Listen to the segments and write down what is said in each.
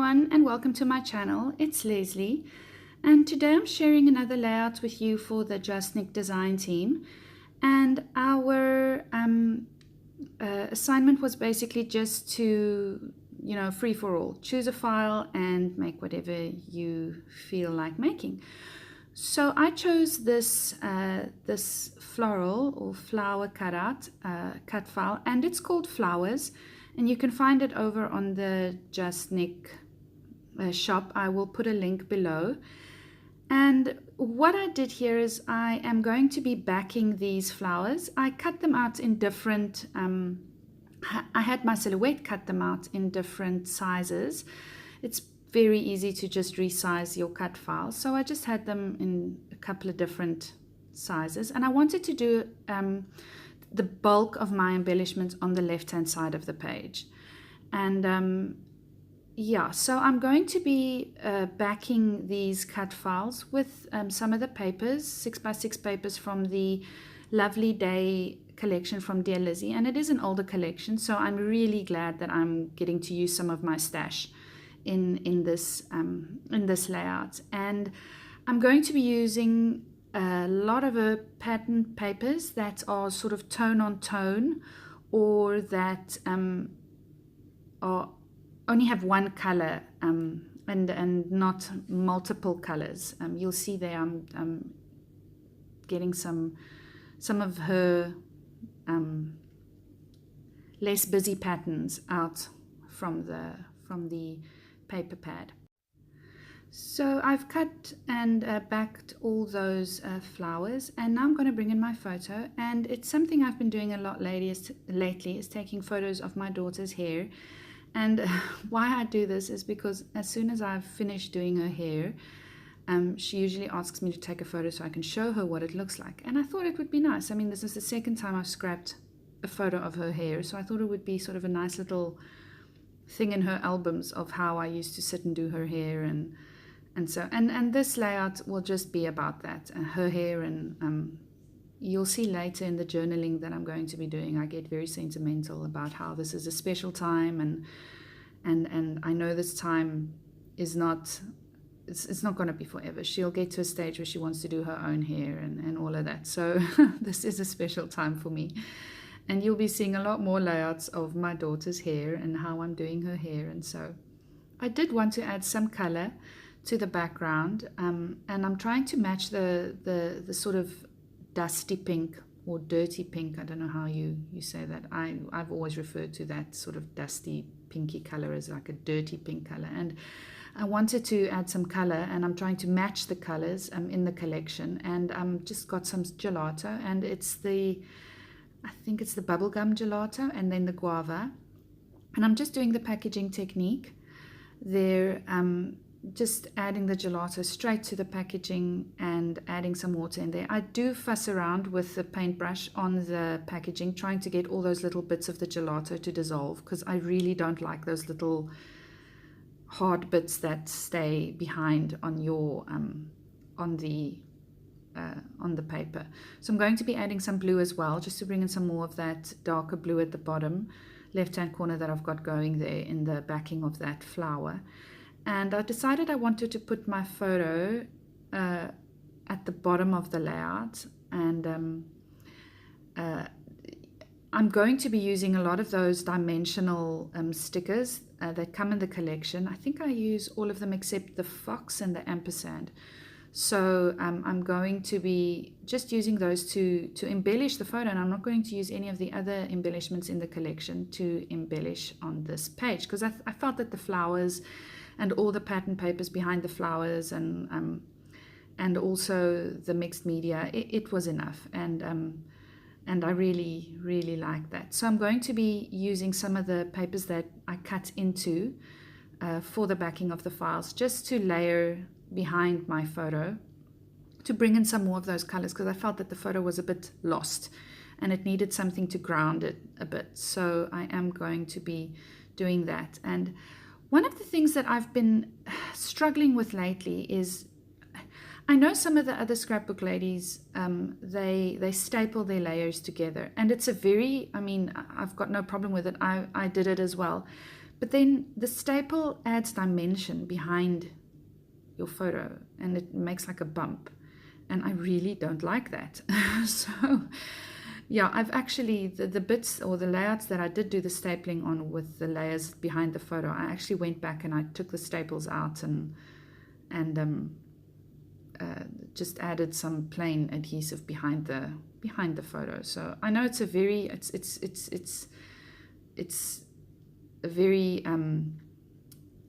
everyone, and welcome to my channel. It's Leslie, and today I'm sharing another layout with you for the JustNick Design Team. And our assignment was basically just to, free for all. Choose a file and make whatever you feel like making. So I chose this this floral or flower cut file, and it's called Flowers. And you can find it over on the JustNick shop. I will put a link below. And what I did here is I am going to be backing these flowers. I cut them out in different, I had my silhouette cut them out in different sizes. It's very easy to just resize your cut files. So I just had them in a couple of different sizes. And I wanted to do the bulk of my embellishments on the left hand side of the page. And yeah, so I'm going to be backing these cut files with some of the papers, 6x6 papers from the Lovely Day collection from Dear Lizzy, and it is an older collection, so I'm really glad that I'm getting to use some of my stash in this layout. And I'm going to be using a lot of pattern papers that are sort of tone on tone, or that only have one color and not multiple colors. You'll see there I'm getting some of her less busy patterns out from the paper pad. So I've cut and backed all those flowers, and now I'm going to bring in my photo. And it's something I've been doing a lot lately is taking photos of my daughter's hair. And why I do this is because as soon as I've finished doing her hair, she usually asks me to take a photo so I can show her what it looks like. And I thought it would be nice. I mean, this is the second time I've scrapped a photo of her hair, so I thought it would be sort of a nice little thing in her albums of how I used to sit and do her hair. And so this layout will just be about that, her hair. And you'll see later in the journaling that I'm going to be doing, I get very sentimental about how this is a special time, and I know this time is not, it's not going to be forever. She'll get to a stage where she wants to do her own hair and all of that. So this is a special time for me. And you'll be seeing a lot more layouts of my daughter's hair and how I'm doing her hair. And so I did want to add some color to the background, and I'm trying to match the sort of dusty pink or dirty pink. I don't know how you say that. I've always referred to that sort of dusty pinky color as like a dirty pink color, and I wanted to add some color, and I'm trying to match the colors in the collection. And just got some gelato, and I think it's the bubblegum gelato, and then the guava. And I'm just doing the packaging technique there, just adding the gelato straight to the packaging and adding some water in there. I do fuss around with the paintbrush on the packaging, trying to get all those little bits of the gelato to dissolve, because I really don't like those little hard bits that stay behind on your on the paper. So I'm going to be adding some blue as well, just to bring in some more of that darker blue at the bottom left hand corner that I've got going there in the backing of that flower. And I decided I wanted to put my photo at the bottom of the layout. And I'm going to be using a lot of those dimensional stickers that come in the collection. I think I use all of them except the fox and the ampersand. So I'm going to be just using those to embellish the photo, and I'm not going to use any of the other embellishments in the collection to embellish on this page, because I felt that the flowers and all the pattern papers behind the flowers and also the mixed media, it was enough. And I really, really like that. So I'm going to be using some of the papers that I cut into for the backing of the files, just to layer behind my photo, to bring in some more of those colors, because I felt that the photo was a bit lost and it needed something to ground it a bit. So I am going to be doing that. And one of the things that I've been struggling with lately is, I know some of the other scrapbook ladies, they staple their layers together, and it's a very, I mean, I've got no problem with it. I did it as well. But then the staple adds dimension behind your photo, and it makes like a bump, and I really don't like that. So yeah, I've actually, the bits or the layouts that I did do the stapling on with the layers behind the photo, I actually went back and I took the staples out and just added some plain adhesive behind the photo. So I know it's a very it's a very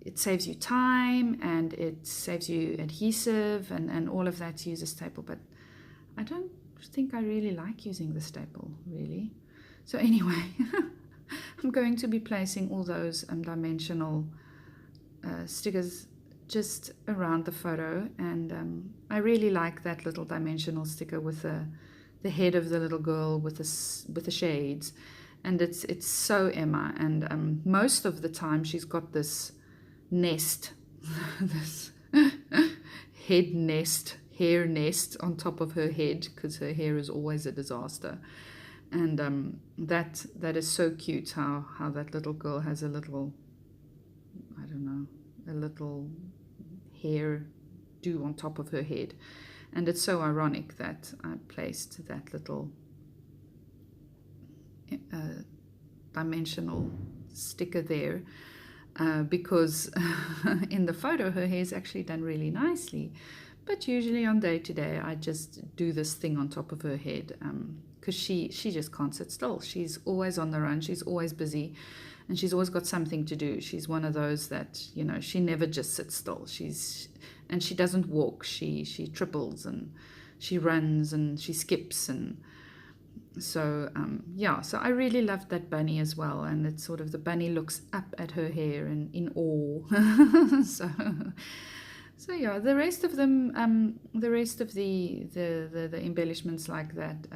it saves you time and it saves you adhesive and all of that to use a staple, but I don't think I really like using the staple, really. So anyway, I'm going to be placing all those dimensional stickers just around the photo, and I really like that little dimensional sticker with the head of the little girl with the shades, and it's so Emma, and most of the time she's got this nest, this hair nest on top of her head, because her hair is always a disaster. And that is so cute, how that little girl has a little, I don't know, a little hair do on top of her head. And it's so ironic that I placed that little dimensional sticker there, because in the photo her hair is actually done really nicely, but usually on day to day I just do this thing on top of her head, because she just can't sit still. She's always on the run, she's always busy, and she's always got something to do. She's one of those that, you know, she never just sits still. And she doesn't walk, she triples and she runs and she skips, and so yeah, so I really loved that bunny as well, and it's sort of, the bunny looks up at her hair and in awe. So yeah, the rest of them, the rest of the embellishments like that,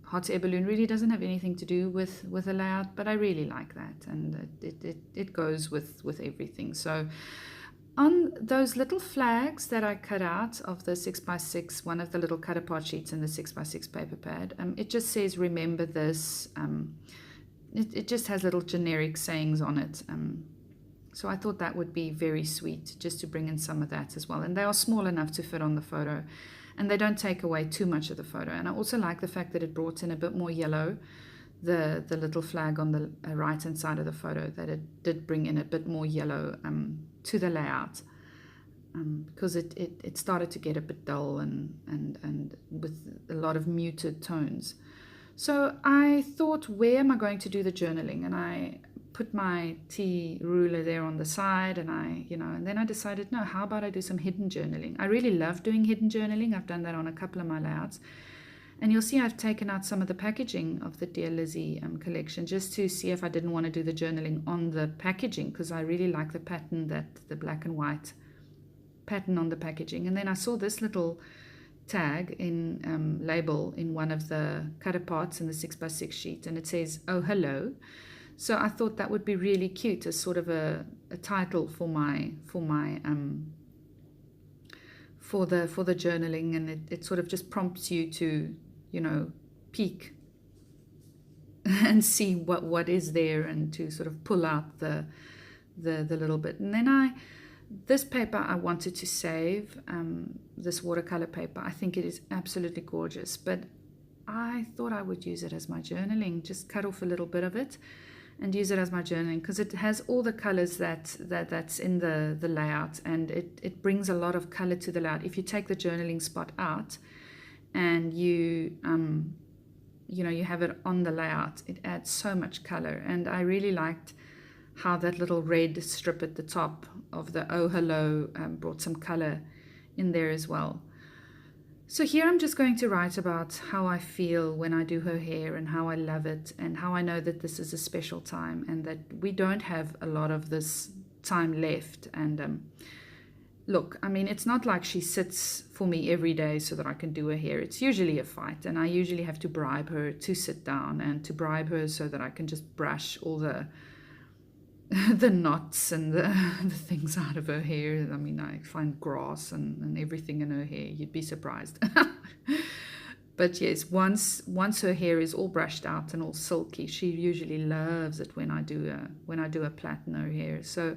hot air balloon really doesn't have anything to do with a layout, but I really like that, and it goes with everything. So on those little flags that I cut out of the 6x6, one of the little cut apart sheets in the 6x6 paper pad, it just says remember this. It just has little generic sayings on it. So I thought that would be very sweet, just to bring in some of that as well. And they are small enough to fit on the photo, and they don't take away too much of the photo. And I also like the fact that it brought in a bit more yellow, the little flag on the right hand side of the photo, that it did bring in a bit more yellow to the layout, because it started to get a bit dull and with a lot of muted tones. So I thought, where am I going to do the journaling? And I put my tea ruler there on the side, and and then I decided, no, how about I do some hidden journaling? I really love doing hidden journaling. I've done that on a couple of my layouts, and you'll see I've taken out some of the packaging of the Dear Lizzy collection, just to see if I didn't want to do the journaling on the packaging, because I really like the pattern, that the black and white pattern on the packaging. And then I saw this little tag in label in one of the cut aparts in the 6x6 sheet, and it says, oh hello. So I thought that would be really cute as sort of a title for the journaling, and it sort of just prompts you to, peek and see what is there, and to sort of pull out the little bit. And then this paper I wanted to save, this watercolor paper. I think it is absolutely gorgeous, but I thought I would use it as my journaling, just cut off a little bit of it and use it as my journaling, because it has all the colors that's in the layout, and it brings a lot of color to the layout. If you take the journaling spot out and you have it on the layout, it adds so much color. And I really liked how that little red strip at the top of the oh hello brought some color in there as well. So here I'm just going to write about how I feel when I do her hair, and how I love it, and how I know that this is a special time, and that we don't have a lot of this time left. And look, I mean, it's not like she sits for me every day so that I can do her hair. It's usually a fight, and I usually have to bribe her to sit down, and to bribe her so that I can just brush all the knots and the things out of her hair. I mean, I find grass and everything in her hair. You'd be surprised. But yes, once her hair is all brushed out and all silky, she usually loves it when I do a plait in her hair. So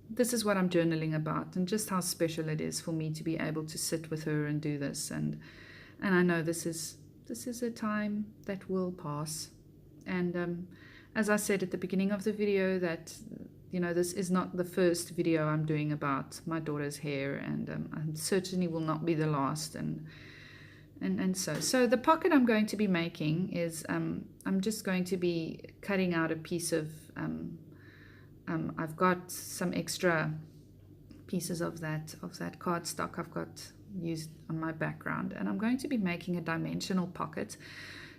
this is what I'm journaling about, and just how special it is for me to be able to sit with her and do this. And I know this is a time that will pass. And as I said at the beginning of the video, that this is not the first video I'm doing about my daughter's hair, and certainly will not be the last. And so the pocket I'm going to be making is I'm just going to be cutting out a piece of I've got some extra pieces of that cardstock I've got used on my background, and I'm going to be making a dimensional pocket,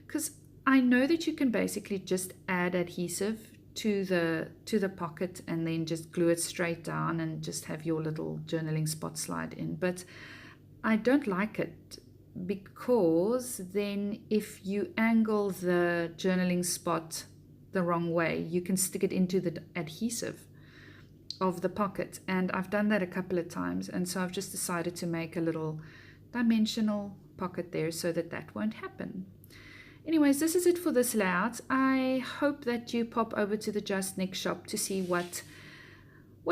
because I know that you can basically just add adhesive to the pocket and then just glue it straight down and just have your little journaling spot slide in. But I don't like it, because then if you angle the journaling spot the wrong way, you can stick it into the adhesive of the pocket, and I've done that a couple of times, and so I've just decided to make a little dimensional pocket there so that won't happen. Anyways, this is it for this layout. I hope that you pop over to the JustNick shop to see what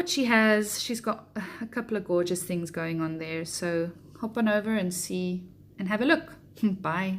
she has. She's got a couple of gorgeous things going on there, so hop on over and see and have a look. Bye.